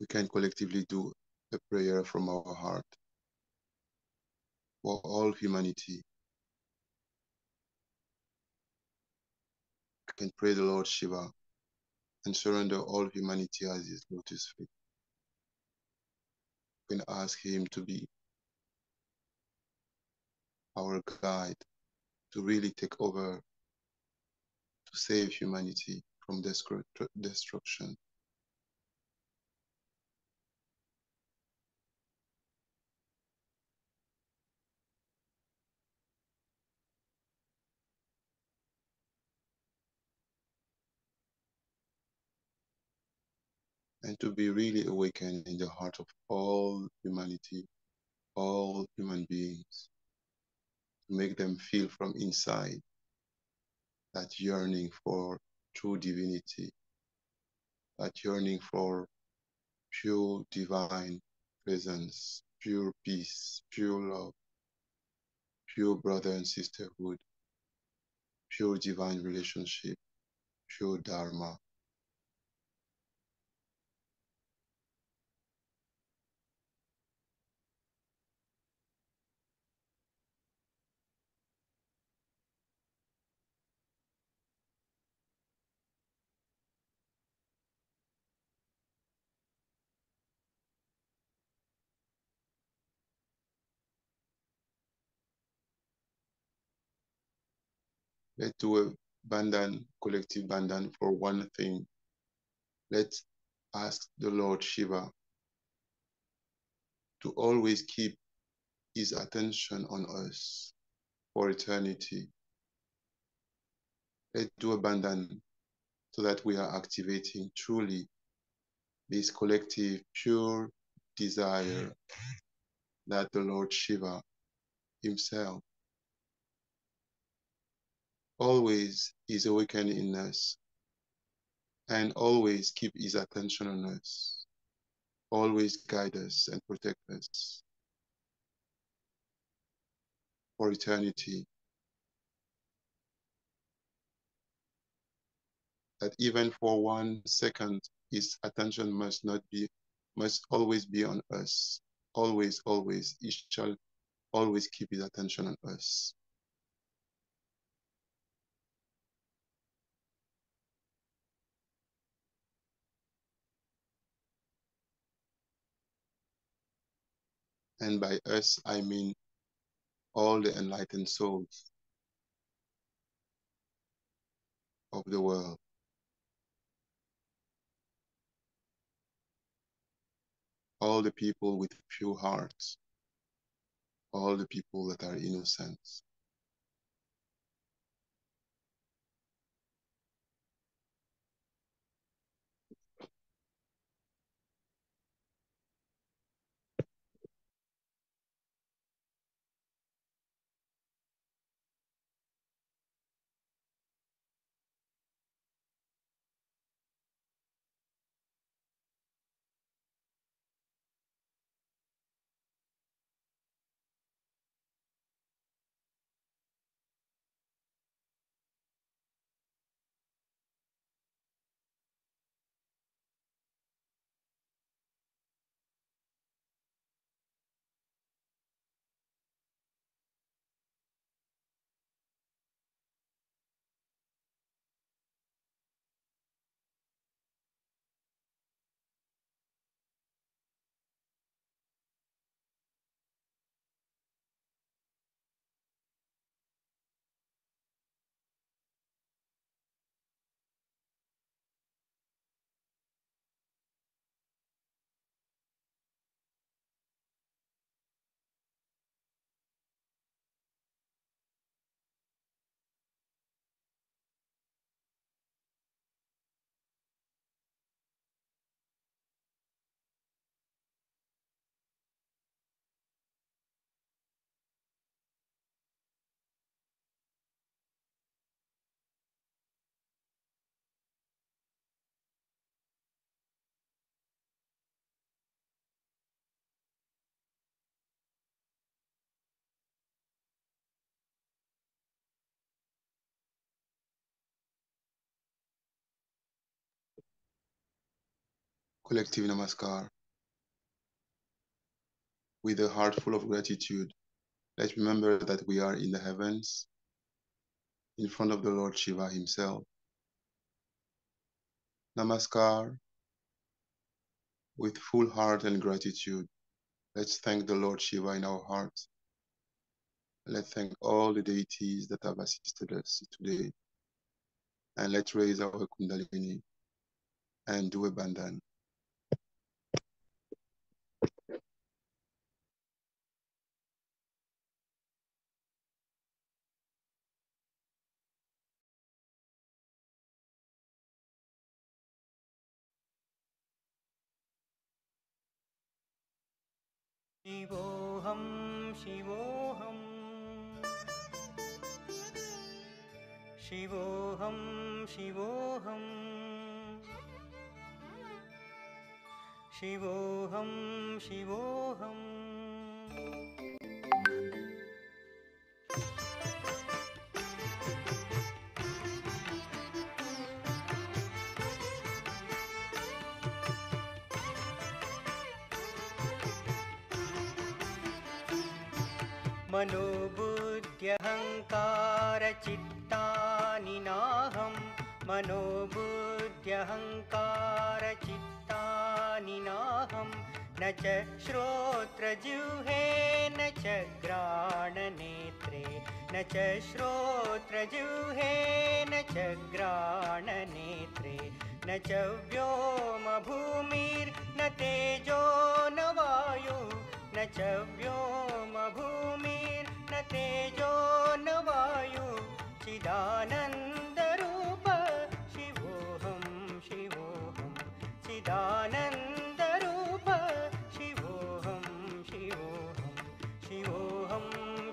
We can collectively do a prayer from our heart for all humanity. We can pray the Lord Shiva and surrender all humanity as his lotus feet. We can ask him to be our guide, to really take over, to save humanity from destruction. And to be really awakened in the heart of all humanity, all human beings, to make them feel from inside that yearning for true divinity, that yearning for pure divine presence, pure peace, pure love, pure brother and sisterhood, pure divine relationship, pure dharma. Let's do a bandhan, collective bandhan for one thing. Let's ask the Lord Shiva to always keep his attention on us for eternity. Let's do a bandhan so that we are activating truly this collective pure desire that the Lord Shiva himself always is awakened in us and always keep his attention on us. always guide us and protect us for eternity. That even for 1 second, his attention must always be on us. Always, always. He shall always keep his attention on us. And by us, I mean all the enlightened souls of the world, all the people with pure hearts, all the people that are innocent. Collective Namaskar. With a heart full of gratitude, let's remember that we are in the heavens, in front of the Lord Shiva himself. Namaskar, with full heart and gratitude. Let's thank the Lord Shiva in our hearts. Let's thank all the deities that have assisted us today. And let's raise our Kundalini and do a bandhan. शिवोऽहं शिवोऽहं शिवोऽहं शिवोऽहं शिवोऽहं शिवोऽहम् मनोबुद्ध्यहङ्कारचित्तानि नाहं मनोबुद्ध्यहङ्कारचित्तानि नाहं न च श्रोत्रजिह्वे न च घ्राणनेत्रे न च श्रोत्रजिह्वे न च घ्राणनेत्रे न च व्योमभूमिर्न तेजो न वायुः न च व्योमभूमिर्न तेजो न वायुः चिदानन्दरूप शिवोऽहं शिवोऽहं चिदानन्दरूप शिवोऽहं शिवोऽहं शिवोऽहं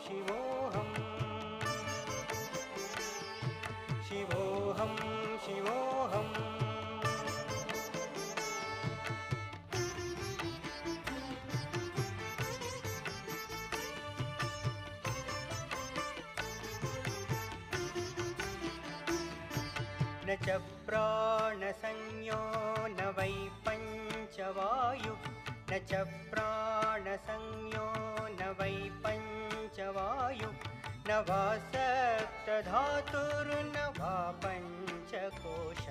शिवोऽहं शिवोऽहं शिवोऽहम् न च प्राणसंज्ञो न वै पञ्चवायु न च प्राणसंज्ञो न वै पञ्चवायु न वा सप्तधातुर्न वा पञ्चकोश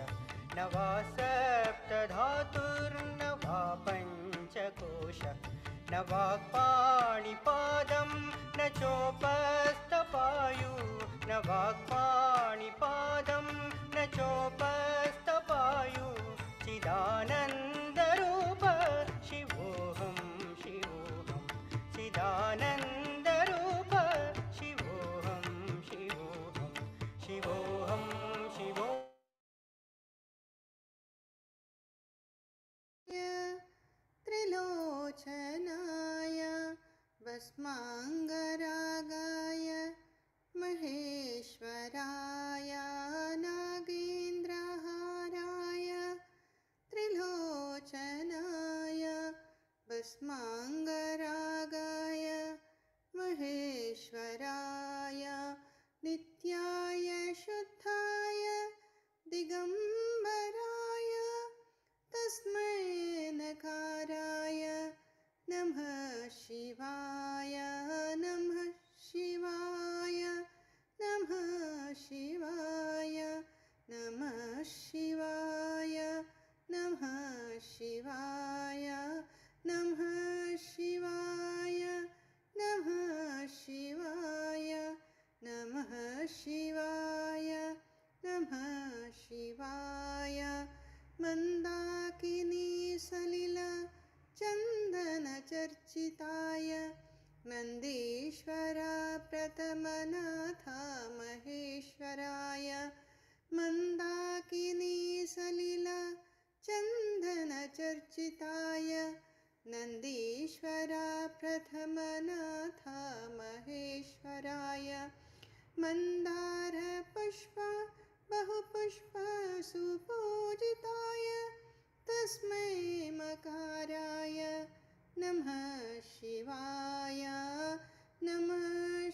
न वा सप्तधातुर्न वा पञ्चकोश न वाक्पाणिपादं न चोपस्थपायु न वाक्पाणिपादं न चोपस्थपायु चिदानन्दरूप शिवोऽहं शिवोऽहं चिदानन्दरूप शिवोऽहं शिवोऽहं शिवोऽहं शिवो त्रिलोचनाय भस्माङ्गरागाय महेश्वराय नागेन्द्रहाराय त्रिलोचनाय भस्माङ्गरागाय महेश्वराय नित्याय शुद्धाय दिगम्बराय तस्मै नकाराय नमः शिवाय नमः शिवाय नमः शिवाय नमः शिवाय नमः शिवाय नमः शिवाय नमः शिवाय नमः शिवाय नमः शिवाय मन्दाकिनी सलिल चन्दनचर्चिताय नन्दीश्वर प्रथमनाथ महेश्वराय मन्दाकिनी सलिल चन्दनचर्चिताय नन्दीश्वर प्रथमनाथ महेश्वराय मन्दारपुष्प बहुपुष्प सुपूजिताय तस्मै मकाराय नमः शिवाय नमः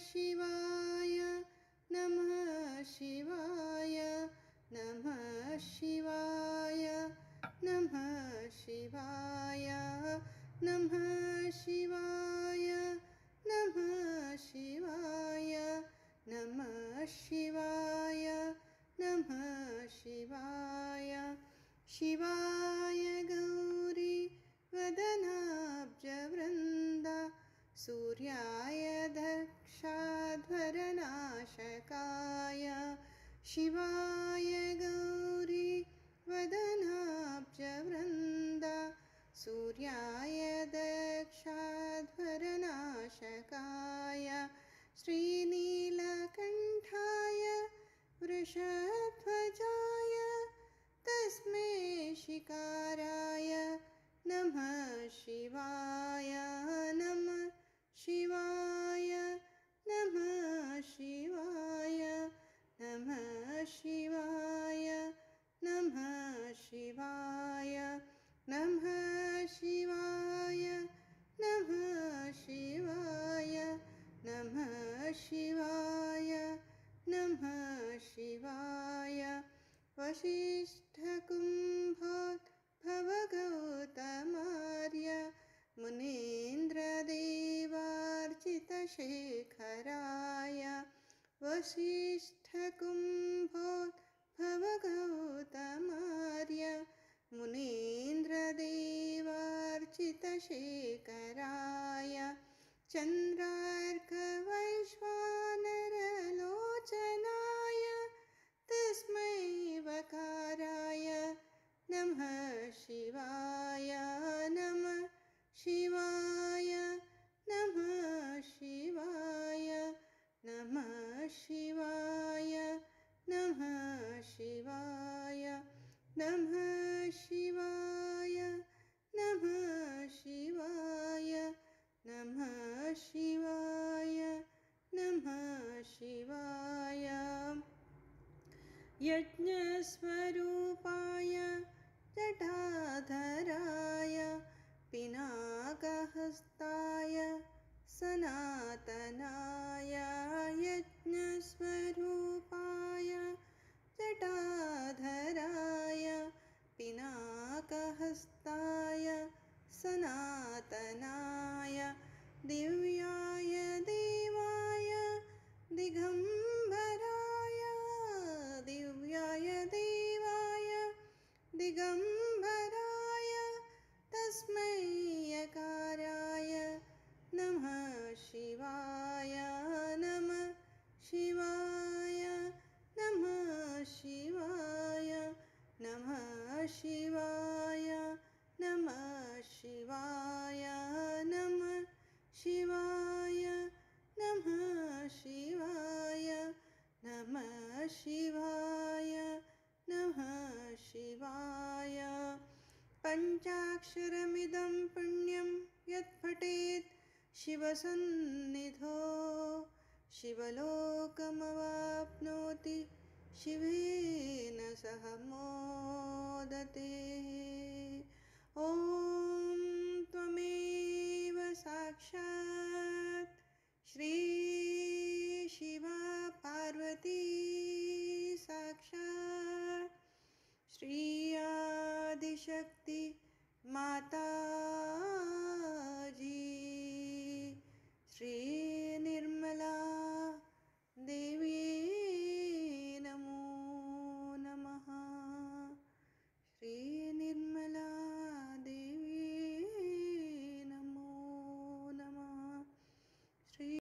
शिवाय नमः शिवाय नमः शिवाय नमः शिवाय नमः शिवाय नमः शिवाय नमः शिवाय नमः शिवाय शिवाय गौरी वदनाब्जवृन्द सूर्याय दक्षाध्वरनाशकाय शिवाय गौरी वदनाब्जवृन्द सूर्याय दक्षाध्वरनाशकाय श्रीनीलकण्ठाय वृषध्वजाय तस्मै शिकाराय नमः शिवाय नमः शिवाय नमः शिवाय नमः शिवाय नमः शिवाय नमः शिवाय नमः शिवाय नमः शिवाय नमः शिवाय वसिष्ठकुम्भोद्भवगौतमार्य मुनीन्द्रदेवार्चितशेखराय वसिष्ठकुम्भोद्भवगौतमार्य मुनीन्द्रदेवार्चितशेखराय चन्द्रार्कवैश्वानरलोचनाय तस्मै वकाराय नमः शिवाय नमः शिवाय नमः शिवाय नमः शिवाय नमः शिवाय नमः शिवाय नमः शिवाय नमः शिवाय नमः शिवाय यज्ञस्वरूपाय जटाधराय पिनाकहस्ताय सनातनाय यज्ञस्वरूपाय जटाधराय पिनाकहस्ताय सनातनाय दिव्याय देवाय दिगम्बराय दिव्याय देवाय दिगम्बराय तस्मै यकाराय नमः शिवाय नमः शिवाय नमः शिवाय नमः शिवाय नमः शिवाय नमः शिवाय नमः शिवाय नमः शिवाय नमः शिवाय पञ्चाक्षरमिदं पुण्यं यत् पठेत् शिवसन्निधौ शिवलोकमवाप्नोति शिवेन सह मोदते। ॐ त्वमेव साक्षात् श्री शिवा पार्वती साक्षात् श्री आदिशक्ति माता